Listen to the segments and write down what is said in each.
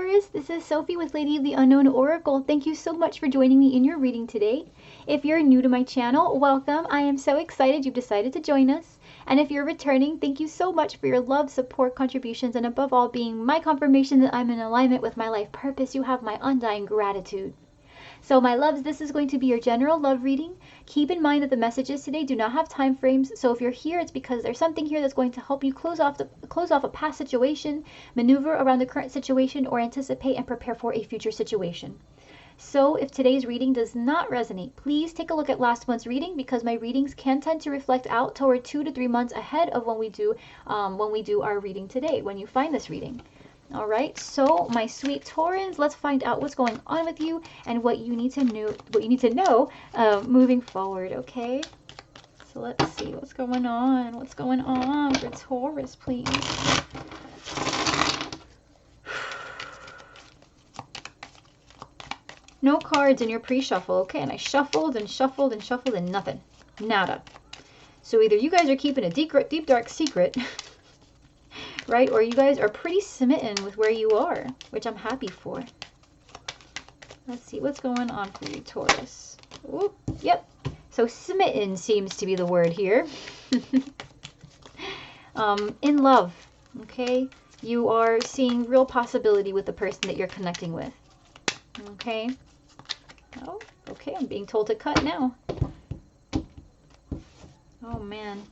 Taurus, this is Sophie with Lady of the Unknown Oracle. Thank you so much for joining me in your reading today. If you're new to my channel, welcome. I am so excited you've decided to join us. And if you're returning, thank you so much for your love, support, contributions, and above all, being my confirmation that I'm in alignment with my life purpose. You have my undying gratitude. So my loves, this is going to be your general love reading. Keep in mind that the messages today do not have time frames. So if you're here, it's because there's something here that's going to help you close off a past situation, maneuver around the current situation, or anticipate and prepare for a future situation. So if today's reading does not resonate, please take a look at last month's reading, because my readings can tend to reflect out toward 2 to 3 months ahead of when we do our reading today, when you find this reading. All right, so my sweet Taurans, let's find out what's going on with you and what you need to know, moving forward. Okay, so let's see what's going on. What's going on for Taurus, please? No cards in your pre-shuffle. Okay, and I shuffled and shuffled and shuffled and nothing, nada. So either you guys are keeping a deep dark secret. Right? Or you guys are pretty smitten with where you are, which I'm happy for. Let's see what's going on for you, Taurus. Ooh, yep. So smitten seems to be the word here. In love, okay? You are seeing real possibility with the person that you're connecting with. Okay? Oh, okay. I'm being told to cut now. Oh, man.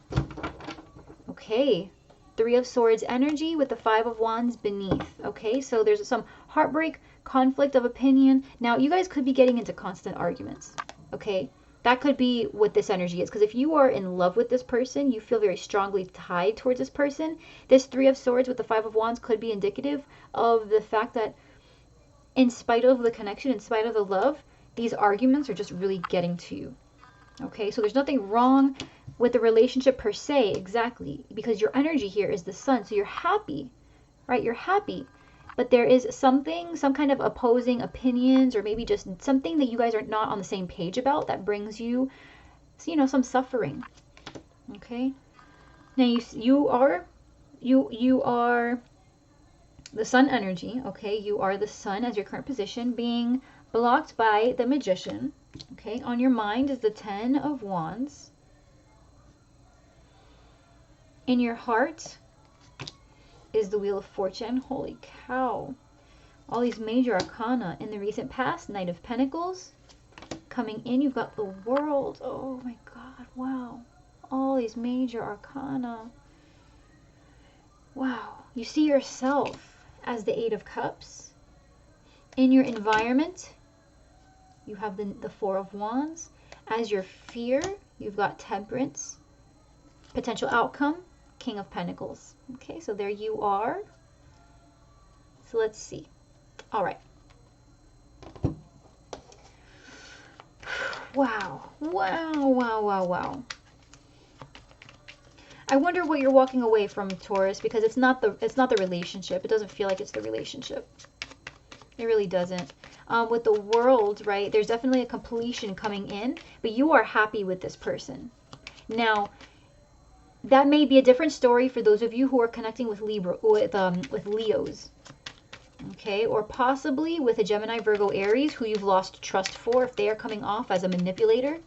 Okay. 3 of Swords energy with the 5 of Wands beneath. Okay, so there's some heartbreak, conflict of opinion. Now, you guys could be getting into constant arguments. Okay, that could be what this energy is. Because if you are in love with this person, you feel very strongly tied towards this person. This 3 of Swords with the 5 of Wands could be indicative of the fact that in spite of the connection, in spite of the love, these arguments are just really getting to you. Okay, so there's nothing wrong with the relationship per se, exactly, because your energy here is the sun, so you're happy, right? You're happy, but there is something, some kind of opposing opinions, or maybe just something that you guys are not on the same page about that brings you, you know, some suffering. Okay, now you are the sun energy. Okay, you are the sun as your current position, being blocked by the Magician. Okay, on your mind is the 10 of Wands. In your heart is the Wheel of Fortune. Holy cow. All these major arcana in the recent past. Knight of Pentacles. Coming in, you've got the World. Oh my God, wow. All these major arcana. Wow. You see yourself as the 8 of Cups. In your environment, you have the 4 of Wands. As your fear, you've got Temperance. Potential outcome, King of Pentacles. Okay, so there you are. So let's see. All right. Wow. Wow, wow, wow, wow. I wonder what you're walking away from, Taurus, because it's not the relationship. It doesn't feel like it's the relationship. It really doesn't. With the World, right, there's definitely a completion coming in, but you are happy with this person. Now, that may be a different story for those of you who are connecting with Leos, okay, or possibly with a Gemini, Virgo, Aries who you've lost trust for if they are coming off as a manipulator,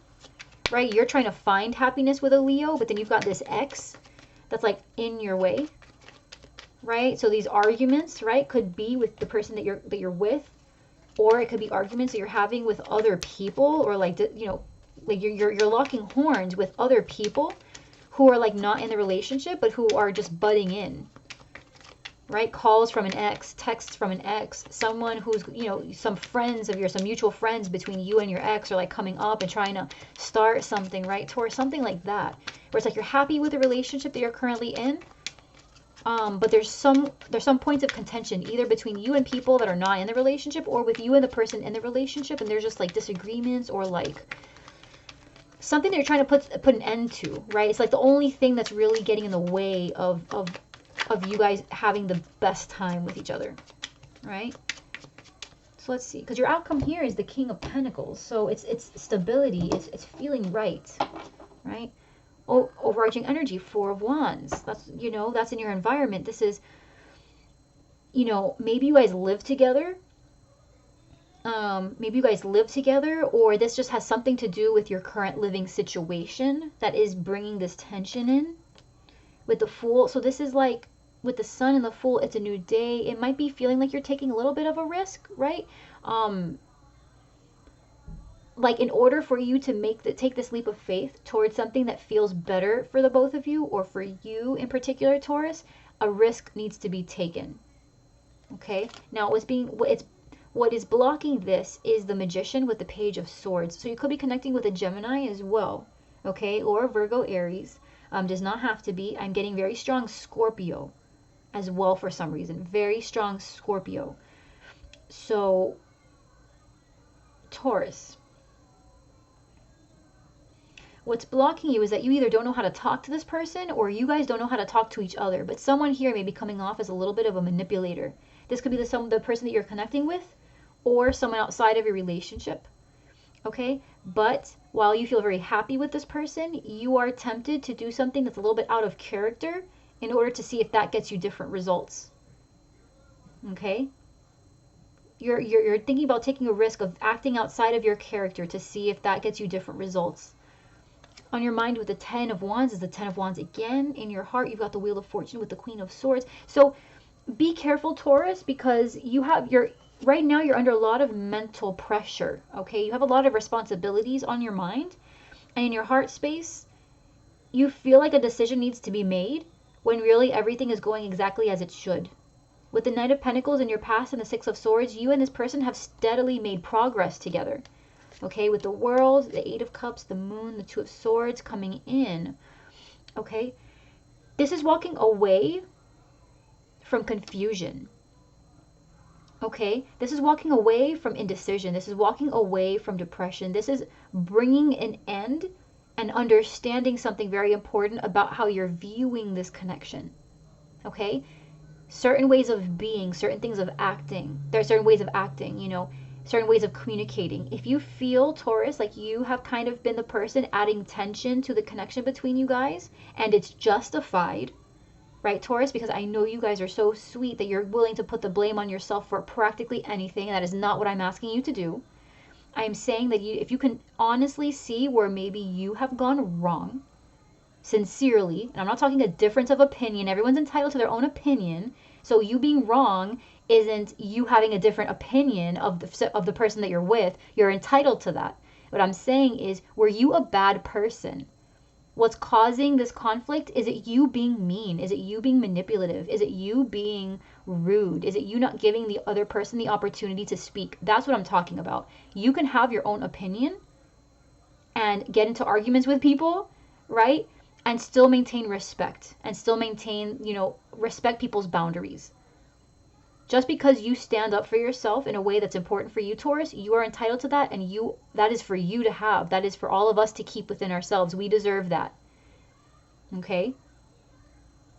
right? You're trying to find happiness with a Leo, but then you've got this ex that's like in your way, right? So these arguments, right, could be with the person that you're with, or it could be arguments that you're having with other people, or like, you know, like you're locking horns with other people who are like not in the relationship, but who are just butting in, right? Calls from an ex, texts from an ex, someone who's, you know, some friends of yours, some mutual friends between you and your ex are like coming up and trying to start something, right? Or something like that, where it's like you're happy with the relationship that you're currently in, but there's some points of contention either between you and people that are not in the relationship, or with you and the person in the relationship, and there's just like disagreements, or like something that you're trying to put an end to, right? It's like the only thing that's really getting in the way of you guys having the best time with each other, right? So let's see, because your outcome here is the King of Pentacles, so it's stability, it's feeling right, right? Overarching energy, 4 of Wands. That's, you know, that's in your environment. This is you know, maybe you guys live together. Maybe you guys live together, or this just has something to do with your current living situation that is bringing this tension in with the Fool. So this is like with the Sun and the Fool, it's a new day. It might be feeling like you're taking a little bit of a risk, right? Like in order for you to take this leap of faith towards something that feels better for the both of you, or for you in particular, Taurus, a risk needs to be taken. Okay, now what is blocking this is the Magician with the Page of Swords. So you could be connecting with a Gemini as well, okay, or a Virgo, Aries. Does not have to be. I'm getting very strong Scorpio as well for some reason. Very strong Scorpio. So, Taurus, what's blocking you is that you either don't know how to talk to this person, or you guys don't know how to talk to each other. But someone here may be coming off as a little bit of a manipulator. This could be the person that you're connecting with, or someone outside of your relationship. Okay? But while you feel very happy with this person, you are tempted to do something that's a little bit out of character in order to see if that gets you different results. Okay? You're thinking about taking a risk of acting outside of your character to see if that gets you different results. On your mind with the Ten of Wands is the Ten of Wands again. In your heart, you've got the Wheel of Fortune with the Queen of Swords. So be careful, Taurus, because right now you're under a lot of mental pressure, okay? You have a lot of responsibilities on your mind, and in your heart space, you feel like a decision needs to be made when really everything is going exactly as it should. With the Knight of Pentacles in your past and the Six of Swords, you and this person have steadily made progress together. Okay, with the World, the Eight of Cups, the Moon, the Two of Swords coming in. Okay, this is walking away from confusion. Okay, this is walking away from indecision. This is walking away from depression. This is bringing an end and understanding something very important about how you're viewing this connection. Okay, certain ways of being, certain things of acting. There are certain ways of acting, you know, certain ways of communicating. If you feel, Taurus, like you have kind of been the person adding tension to the connection between you guys, and it's justified, right, Taurus? Because I know you guys are so sweet that you're willing to put the blame on yourself for practically anything. That is not what I'm asking you to do. I am saying that if you can honestly see where maybe you have gone wrong, sincerely, and I'm not talking a difference of opinion. Everyone's entitled to their own opinion. So you being wrong isn't you having a different opinion of the person that you're with. You're entitled to that. What I'm saying is, were you a bad person? What's causing this conflict? Is it you being mean? Is it you being manipulative? Is it you being rude? Is it you not giving the other person the opportunity to speak? That's what I'm talking about. You can have your own opinion and get into arguments with people, right? And still maintain respect, and still maintain, you know, respect people's boundaries. Just because you stand up for yourself in a way that's important for you, Taurus, you are entitled to that, and that is for you to have. That is for all of us to keep within ourselves. We deserve that. Okay?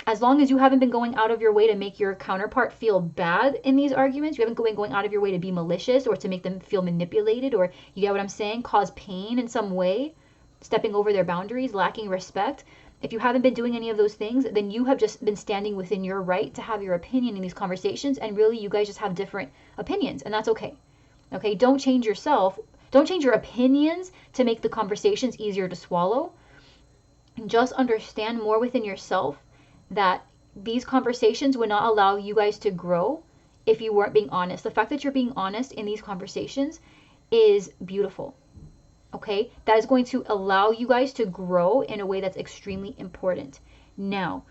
As long as you haven't been going out of your way to make your counterpart feel bad in these arguments, you haven't been going out of your way to be malicious or to make them feel manipulated, or, you get what I'm saying, cause pain in some way, stepping over their boundaries, lacking respect. If you haven't been doing any of those things, then you have just been standing within your right to have your opinion in these conversations, and really you guys just have different opinions, and that's okay. Okay, don't change yourself. Don't change your opinions to make the conversations easier to swallow. Just understand more within yourself that these conversations would not allow you guys to grow if you weren't being honest. The fact that you're being honest in these conversations is beautiful. Okay, that is going to allow you guys to grow in a way that's extremely important. Now,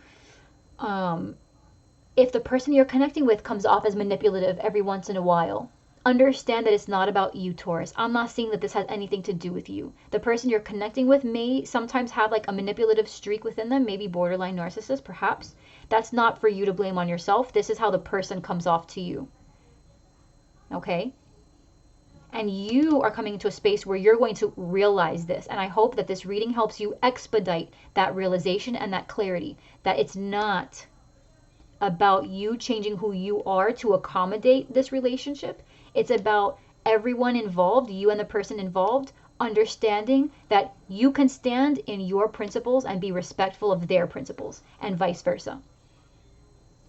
if the person you're connecting with comes off as manipulative every once in a while, understand that it's not about you, Taurus. I'm not saying that this has anything to do with you. The person you're connecting with may sometimes have like a manipulative streak within them, maybe borderline narcissist, perhaps. That's not for you to blame on yourself. This is how the person comes off to you. Okay? And you are coming into a space where you're going to realize this. And I hope that this reading helps you expedite that realization and that clarity, that it's not about you changing who you are to accommodate this relationship. It's about everyone involved, you and the person involved, understanding that you can stand in your principles and be respectful of their principles, and vice versa.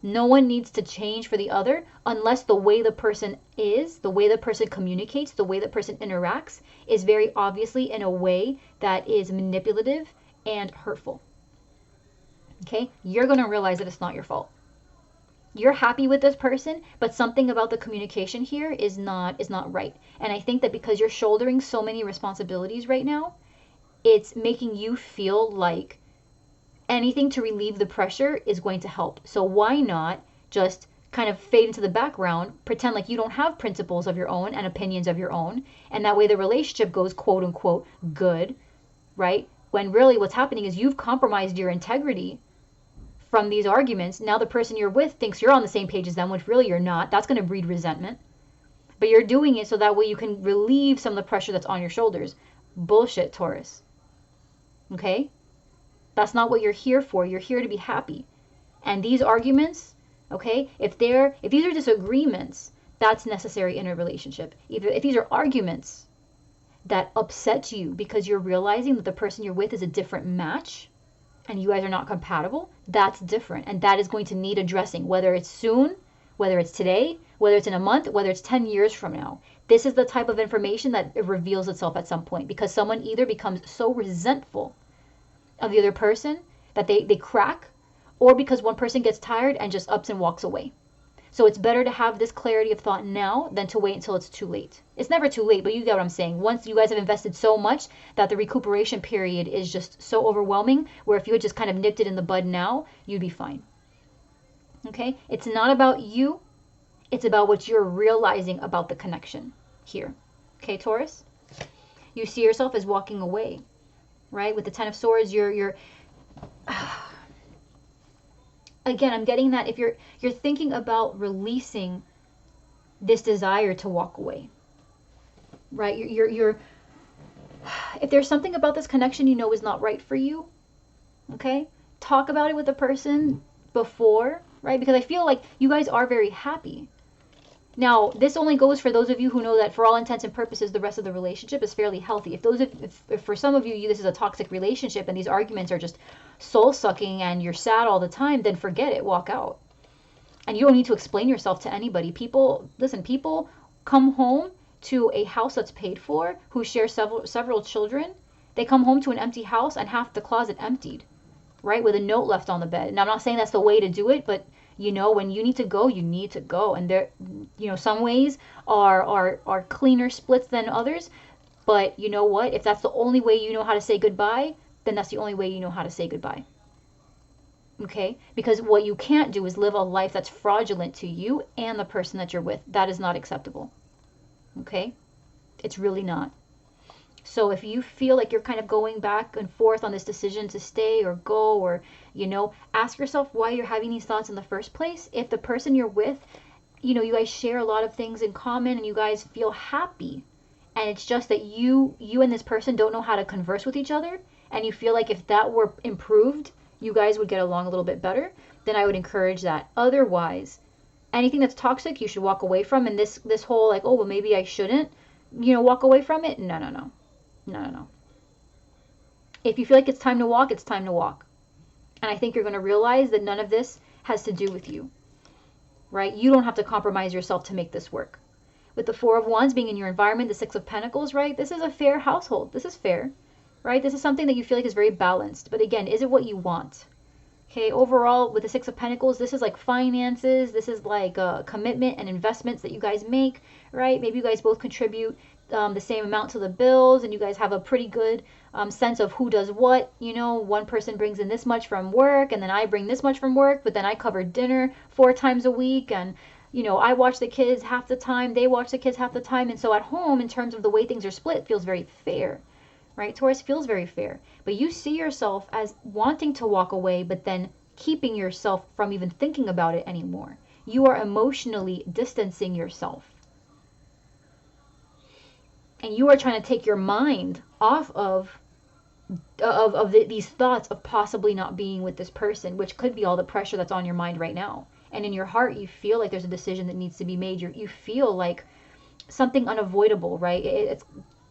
No one needs to change for the other unless the way the person is, the way the person communicates, the way the person interacts is very obviously in a way that is manipulative and hurtful. Okay? You're going to realize that it's not your fault. You're happy with this person, but something about the communication here is not right. And I think that because you're shouldering so many responsibilities right now, it's making you feel like anything to relieve the pressure is going to help. So why not just kind of fade into the background, pretend like you don't have principles of your own and opinions of your own, and that way the relationship goes quote unquote good, right? When really what's happening is you've compromised your integrity from these arguments. Now the person you're with thinks you're on the same page as them, which really you're not. That's going to breed resentment. But you're doing it so that way you can relieve some of the pressure that's on your shoulders. Bullshit, Taurus. Okay? That's not what you're here for. You're here to be happy. And these arguments, okay, if these are disagreements, that's necessary in a relationship. If these are arguments that upset you because you're realizing that the person you're with is a different match and you guys are not compatible, that's different. And that is going to need addressing, whether it's soon, whether it's today, whether it's in a month, whether it's 10 years from now. This is the type of information that reveals itself at some point because someone either becomes so resentful of the other person that they crack, or because one person gets tired and just ups and walks away. So it's better to have this clarity of thought now than to wait until it's too late. It's never too late, but you get what I'm saying. Once you guys have invested so much that the recuperation period is just so overwhelming, where if you had just kind of nipped it in the bud now, you'd be fine. Okay? It's not about you. It's about what you're realizing about the connection here. Okay, Taurus? You see yourself as walking away. Right? With the Ten of Swords, you're again, I'm getting that if you're thinking about releasing this desire to walk away. Right? You're if there's something about this connection you know is not right for you, okay? Talk about it with the person before, right? Because I feel like you guys are very happy. Now, this only goes for those of you who know that for all intents and purposes, the rest of the relationship is fairly healthy. If for some of you, this is a toxic relationship and these arguments are just soul-sucking and you're sad all the time, then forget it, walk out. And you don't need to explain yourself to anybody. People come home to a house that's paid for, who share several children. They come home to an empty house and half the closet emptied, right? With a note left on the bed. And I'm not saying that's the way to do it, but you know, when you need to go, you need to go. And there, you know, some ways are cleaner splits than others. But you know what? If that's the only way you know how to say goodbye, then that's the only way you know how to say goodbye. Okay? Because what you can't do is live a life that's fraudulent to you and the person that you're with. That is not acceptable. Okay? It's really not. So if you feel like you're kind of going back and forth on this decision to stay or go, or, you know, ask yourself why you're having these thoughts in the first place. If the person you're with, you know, you guys share a lot of things in common and you guys feel happy, and it's just that you and this person don't know how to converse with each other, and you feel like if that were improved, you guys would get along a little bit better, then I would encourage that. Otherwise, anything that's toxic, you should walk away from. And this whole like, oh, well, maybe I shouldn't, you know, walk away from it. No. If you feel like it's time to walk, it's time to walk. And I think you're going to realize that none of this has to do with you, right? You don't have to compromise yourself to make this work. With the Four of Wands being in your environment, the Six of Pentacles, right? This is a fair household. This is fair, right? This is something that you feel like is very balanced. But again, is it what you want? Okay, overall, with the Six of Pentacles, this is like finances. This is like commitment and investments that you guys make, right? Maybe you guys both contribute the same amount to the bills, and you guys have a pretty good sense of who does what. You know, one person brings in this much from work, and then I bring this much from work, but then I cover dinner 4 times a week, and, you know, I watch the kids half the time, they watch the kids half the time, and so at home, in terms of the way things are split, it feels very fair. Right? Taurus feels very fair. But you see yourself as wanting to walk away, but then keeping yourself from even thinking about it anymore. You are emotionally distancing yourself. And you are trying to take your mind off of these thoughts of possibly not being with this person, which could be all the pressure that's on your mind right now. And in your heart, you feel like there's a decision that needs to be made. You feel like something unavoidable, right? It's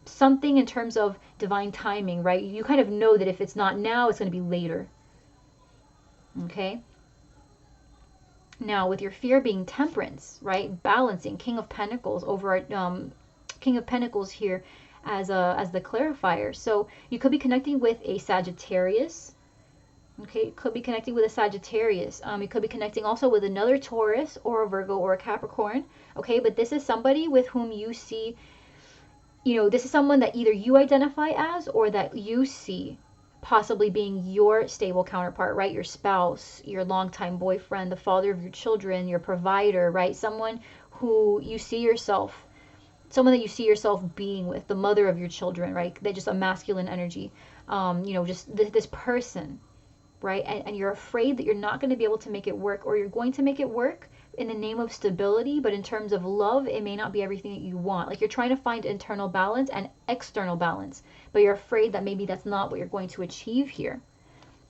something in terms of divine timing, right? You kind of know that if it's not now, it's going to be later. Okay? Now, with your fear being temperance, right? Balancing, King of Pentacles over King of Pentacles here as the clarifier. So you could be connecting with a Sagittarius. Okay, you could be connecting with a Sagittarius. You could be connecting also with another Taurus or a Virgo or a Capricorn. Okay, but this is somebody with whom you see, you know, this is someone that either you identify as or that you see possibly being your stable counterpart, right? Your spouse, your longtime boyfriend, the father of your children, your provider, right? Someone who you see yourself, someone that you see yourself being with, the mother of your children, right? They're just a masculine energy. You know, just this person, right? And you're afraid that you're not going to be able to make it work, or you're going to make it work in the name of stability, but in terms of love, it may not be everything that you want. Like, you're trying to find internal balance and external balance, but you're afraid that maybe that's not what you're going to achieve here.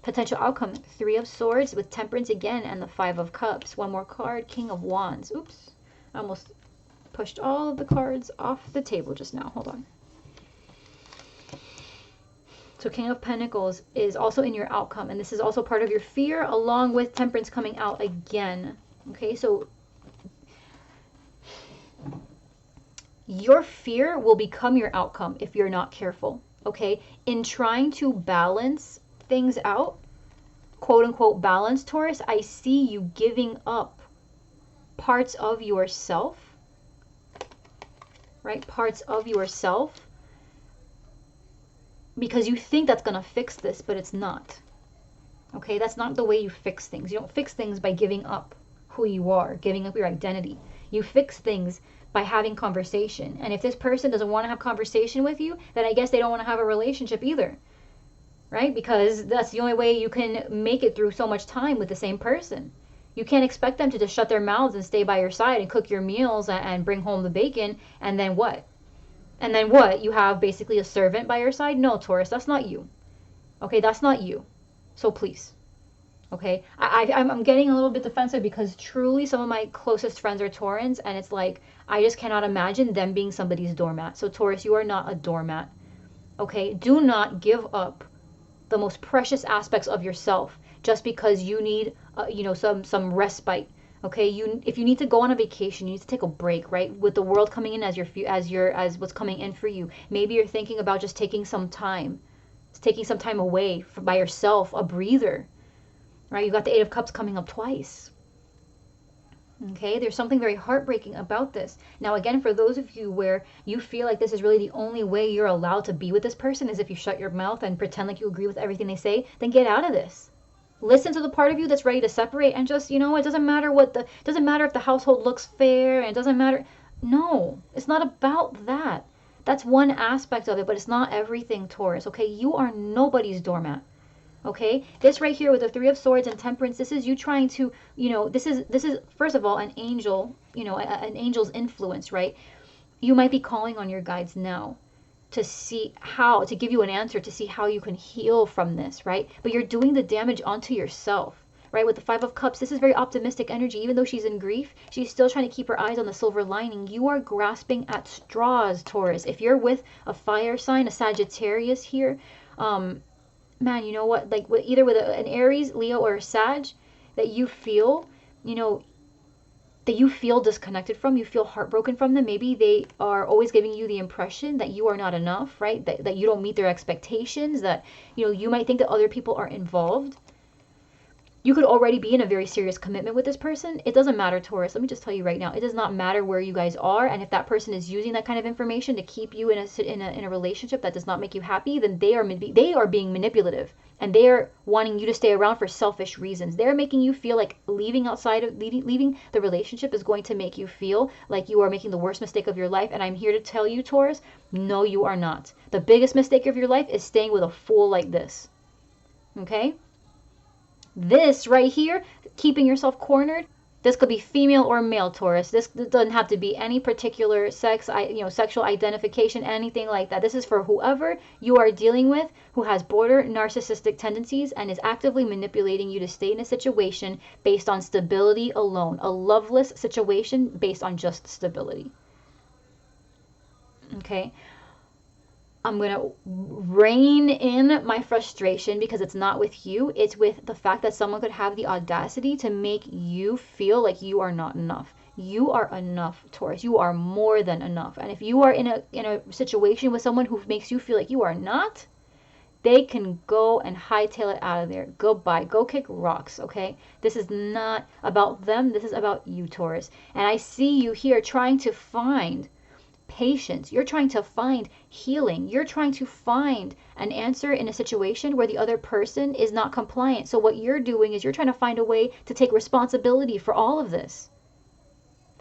Potential outcome, 3 of Swords with Temperance again, and the 5 of Cups. One more card, King of Wands. Oops, I almost pushed all of the cards off the table just now. Hold on. So King of Pentacles is also in your outcome, and this is also part of your fear, along with Temperance coming out again. Okay, so your fear will become your outcome if you're not careful. Okay, in trying to balance things out, quote unquote balance, Taurus, I see you giving up parts of yourself, right? Parts of yourself, because you think that's going to fix this, but it's not. Okay, that's not the way you fix things. You don't fix things by giving up who you are, giving up your identity. You fix things by having conversation. And if this person doesn't want to have conversation with you, then I guess they don't want to have a relationship either, right? Because that's the only way you can make it through so much time with the same person. You can't expect them to just shut their mouths and stay by your side and cook your meals and bring home the bacon, and then what? And then what? You have basically a servant by your side? No, Taurus, that's not you. Okay, that's not you. So please. Okay, I'm getting a little bit defensive because truly some of my closest friends are Taurans, and it's like, I just cannot imagine them being somebody's doormat. So Taurus, you are not a doormat. Okay, do not give up the most precious aspects of yourself just because you need, you know, some respite. Okay, if you need to go on a vacation, you need to take a break, right? With the world coming in as what's coming in for you, maybe you're thinking about just taking some time away by yourself, a breather. Right, you got the 8 of Cups coming up twice. Okay, there's something very heartbreaking about this. Now, again, for those of you where you feel like this is really the only way you're allowed to be with this person is if you shut your mouth and pretend like you agree with everything they say, then get out of this. Listen to the part of you that's ready to separate and just, you know, it doesn't matter if the household looks fair, and it doesn't matter. No, it's not about that. That's one aspect of it, but it's not everything, Taurus. Okay, you are nobody's doormat. Okay, this right here with the 3 of Swords and Temperance, this is you trying to, you know, this is first of all an angel, you know, an angel's influence, right? You might be calling on your guides now to see how, to give you an answer, to see how you can heal from this, right? But you're doing the damage onto yourself, right? With the 5 of Cups, this is very optimistic energy. Even though she's in grief, she's still trying to keep her eyes on the silver lining. You are grasping at straws, Taurus. If you're with a fire sign, a Sagittarius here, man, you know what, like either with an Aries, Leo, or a Sag, that you feel, you know, that you feel disconnected from, you feel heartbroken from them. Maybe they are always giving you the impression that you are not enough, right? That you don't meet their expectations, that, you know, you might think that other people are involved. You could already be in a very serious commitment with this person. It doesn't matter, Taurus. Let me just tell you right now, it does not matter where you guys are, and if that person is using that kind of information to keep you in a relationship that does not make you happy, then they are being manipulative, and they are wanting you to stay around for selfish reasons. They're making you feel like leaving the relationship is going to make you feel like you are making the worst mistake of your life. And I'm here to tell you, Taurus, no, you are not. The biggest mistake of your life is staying with a fool like this. Okay? This right here, keeping yourself cornered, this could be female or male, Taurus. This doesn't have to be any particular sex, sexual identification, anything like that. This is for whoever you are dealing with who has border narcissistic tendencies and is actively manipulating you to stay in a situation based on stability alone. A loveless situation based on just stability. Okay? I'm going to rein in my frustration because it's not with you. It's with the fact that someone could have the audacity to make you feel like you are not enough. You are enough, Taurus. You are more than enough. And if you are in a situation with someone who makes you feel like you are not, they can go and hightail it out of there. Goodbye. Go kick rocks, okay? This is not about them. This is about you, Taurus. And I see you here trying to find patience. You're trying to find healing. You're trying to find an answer in a situation where the other person is not compliant. So what you're doing is you're trying to find a way to take responsibility for all of this.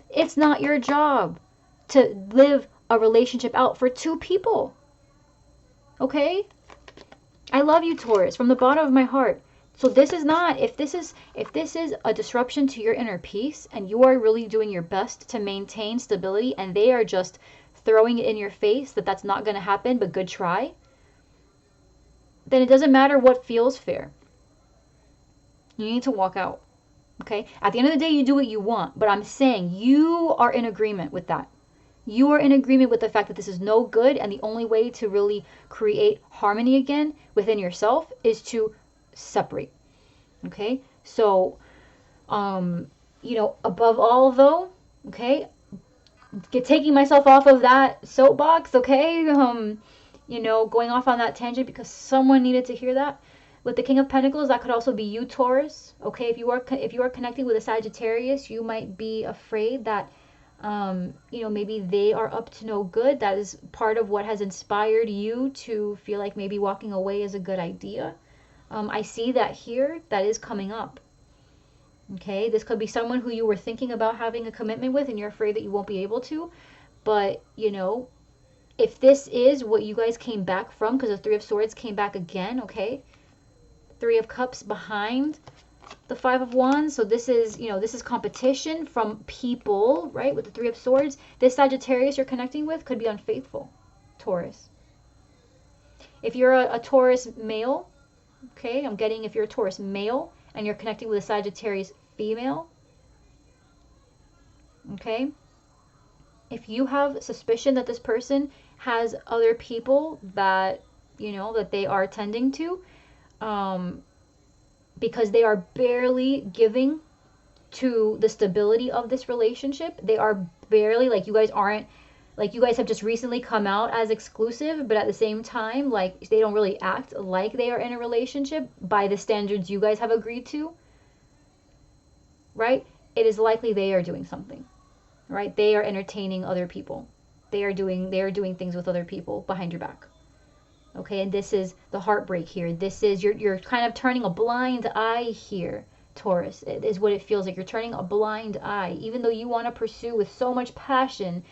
It's not your job to live a relationship out for two people. Okay? I love you, Taurus, from the bottom of my heart. So this is not, if this is a disruption to your inner peace and you are really doing your best to maintain stability and they are just throwing it in your face that that's not going to happen, but good try, then it doesn't matter what feels fair. You need to walk out. Okay? At the end of the day, you do what you want, but I'm saying you are in agreement with that. You are in agreement with the fact that this is no good, and the only way to really create harmony again within yourself is to separate. Okay? So, you know, above all though, okay, taking myself off of that soapbox, okay, you know, going off on that tangent because someone needed to hear that. With the King of Pentacles, that could also be you, Taurus. Okay, if you are connecting with a Sagittarius, you might be afraid that you know, maybe they are up to no good. That is part of what has inspired you to feel like maybe walking away is a good idea. I see that here. That is coming up. Okay, this could be someone who you were thinking about having a commitment with and you're afraid that you won't be able to. But, you know, if this is what you guys came back from, because the Three of Swords came back again, okay? Three of Cups behind the Five of Wands. So this is, you know, this is competition from people, right? With the Three of Swords. This Sagittarius you're connecting with could be unfaithful, Taurus. If you're a Taurus male, okay, I'm getting if you're a Taurus male and you're connecting with a Sagittarius female, okay, if you have suspicion that this person has other people that, you know, that they are tending to, because they are barely giving to the stability of this relationship. They are barely, like, you guys aren't, like, you guys have just recently come out as exclusive, but at the same time, like, they don't really act like they are in a relationship by the standards you guys have agreed to, right? It is likely they are doing something, right? They are entertaining other people. They are doing things with other people behind your back. Okay, and this is the heartbreak here. This is, you're kind of turning a blind eye here, Taurus. It is what it feels like. You're turning a blind eye, even though you want to pursue with so much passion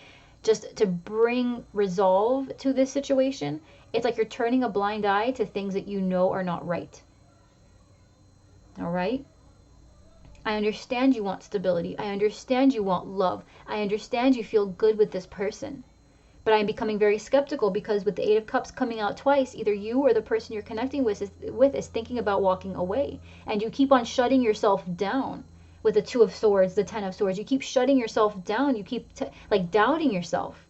just to bring resolve to this situation. It's like you're turning a blind eye to things that you know are not right. All right? I understand you want stability. I understand you want love. I understand you feel good with this person. But I'm becoming very skeptical because with the Eight of Cups coming out twice, either you or the person you're connecting with is thinking about walking away. And you keep on shutting yourself down with the Two of Swords, the Ten of Swords. You keep shutting yourself down. You keep like doubting yourself,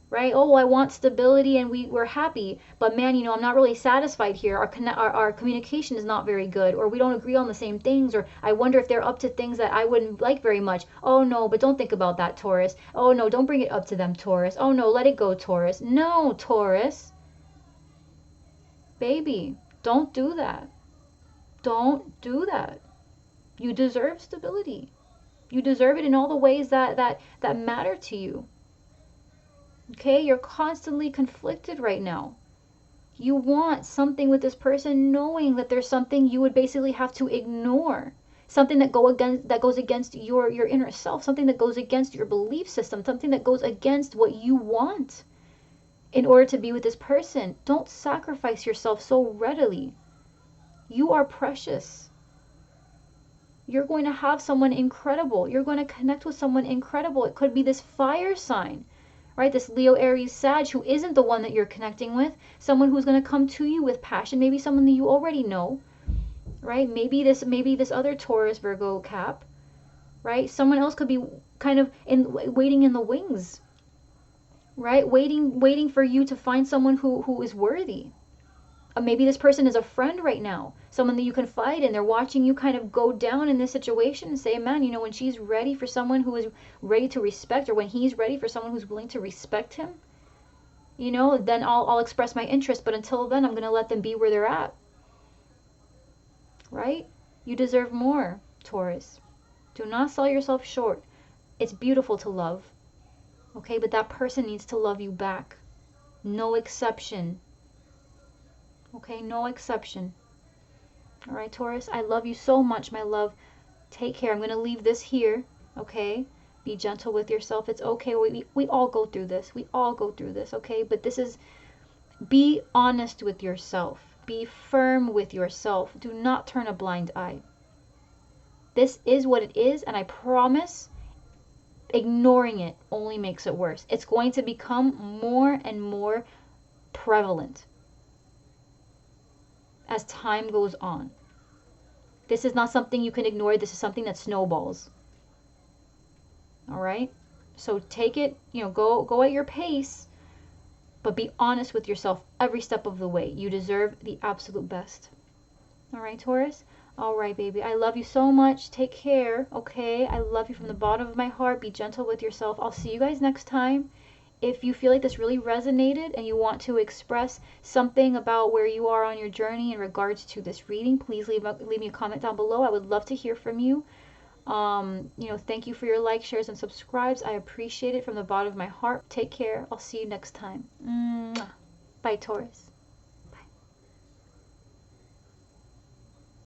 right? Oh, I want stability and we're happy. But man, you know, I'm not really satisfied here. Our communication is not very good, or we don't agree on the same things, or I wonder if they're up to things that I wouldn't like very much. Oh no, but don't think about that, Taurus. Oh no, don't bring it up to them, Taurus. Oh no, let it go, Taurus. No, Taurus. Baby, don't do that. Don't do that. You deserve stability. You deserve it in all the ways that matter to you. Okay, you're constantly conflicted right now. You want something with this person knowing that there's something you would basically have to ignore. Something that goes against your inner self, something that goes against your belief system, something that goes against what you want in order to be with this person. Don't sacrifice yourself so readily. You are precious. You're going to have someone incredible. You're going to connect with someone incredible. It could be this fire sign. Right, this Leo, Aries, Sag, who isn't the one that you're connecting with, someone who's going to come to you with passion, maybe someone that you already know, right? Maybe this other Taurus, Virgo, Cap, right? Someone else could be kind of waiting in the wings, right? Waiting for you to find someone who is worthy. Maybe this person is a friend right now, someone that you confide in. They're watching you kind of go down in this situation and say, man, you know, when she's ready for someone who is ready to respect, or when he's ready for someone who's willing to respect him, you know, then I'll express my interest. But until then, I'm going to let them be where they're at. Right? You deserve more, Taurus. Do not sell yourself short. It's beautiful to love. Okay? But that person needs to love you back. No exception. Okay? No exception. All right, Taurus? I love you so much, my love. Take care. I'm going to leave this here. Okay? Be gentle with yourself. It's okay. We all go through this. We all go through this. Okay? But this is... Be honest with yourself. Be firm with yourself. Do not turn a blind eye. This is what it is, and I promise ignoring it only makes it worse. It's going to become more and more prevalent as time goes on. This is not something you can ignore. This is something that snowballs. All right? So take it, you know, go at your pace, but be honest with yourself every step of the way. You deserve the absolute best. All right, Taurus? All right, baby. I love you so much. Take care, okay? I love you from the bottom of my heart. Be gentle with yourself. I'll see you guys next time. If you feel like this really resonated and you want to express something about where you are on your journey in regards to this reading, please leave me a comment down below. I would love to hear from you. You know, thank you for your likes, shares, and subscribes. I appreciate it from the bottom of my heart. Take care. I'll see you next time. Mwah. Bye, Taurus.